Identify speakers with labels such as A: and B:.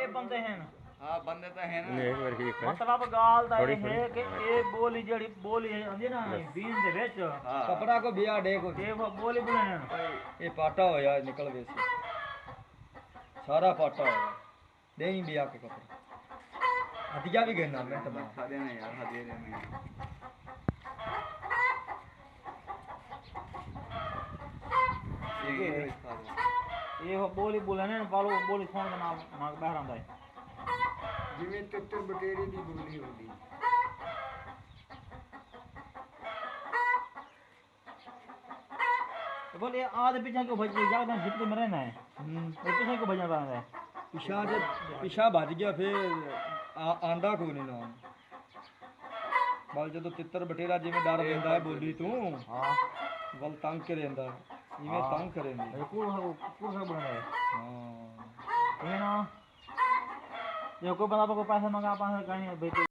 A: ਇਹ ਬੰਦੇ ਹਨ
B: ਹਾਂ ਬੰਦੇ ਤਾਂ ਹੈ ਨਾ
C: ਇੱਕ ਵਾਰ ਠੀਕ ਹੈ
A: ਮਤਲਬ ਗਾਲ ਦਾ ਇਹ ਹੈ ਕਿ ਇਹ ਬੋਲੀ ਜਿਹੜੀ ਬੋਲੀ ਹੁੰਦੀ ਨਾ ਬੀਨ ਦੇ ਵਿੱਚ
D: ਕਪੜਾ ਕੋ ਬਿਆ ਡੇ ਕੋ
A: ਇਹ ਬੋਲੀ ਬੁਲਾਣਾ
D: ਇਹ ਪਾਟਾ ਹੋਇਆ ਨਿਕਲ ਵੇ ਸੀ ਸਾਰਾ ਪਾਟਾ ਹੋਇਆ ਨਹੀਂ ਬਿਆ ਕੇ ਕਪੜਾ ਹਦੀਆ ਵੀ ਗਨਾ ਮੈਂ ਤਾਂ
B: ਖਾਦੇ ਨੇ ਯਾਰ ਹਦੀਏ ਨੇ
A: ਇਹ ਬੋਲੀ ਬੁਲਾਣੇ ਨੇ ਪਾਲੋ ਬੋਲੀ ਸੁਣ ਕੇ ਨਾਮ ਮਾਗ ਬਾਹਰ ਆਂਦਾ ਹੈ
B: ਜਿਵੇਂ ਤਿੱਤਰ ਬਟੇਰੀ ਦੀ ਬੋਲੀ ਹੁੰਦੀ
A: बोले आधे पीछे को भज जाओ जित के मरे ना है पीछे को भजना पड़ता है
D: ਪਿਛਾ ਭੱਜ ਗਿਆ ਫੇਰ ਆਂਦਾ ਕੋਈ ਨਹੀਂ ਨਾ ਬਲ ਜਦੋਂ ਤਿੱਤਰ ਬਟੇਰਾ ਜਿਵੇਂ ਡਰ ਦਿੰਦਾ ਹੈ ਬੋਲੀ ਤੂੰ
A: हाँ
D: ਬਲ ਤੰਗ ਕਰੇਂਦਾ ਇਵੇਂ ਤੰਗ ਕਰੇਂਦੀ
A: ये कूड़ बना है
D: ਹਾਂ
A: ये ना ये कोई बंदा को पैसा मंगा पास कहीं बेटे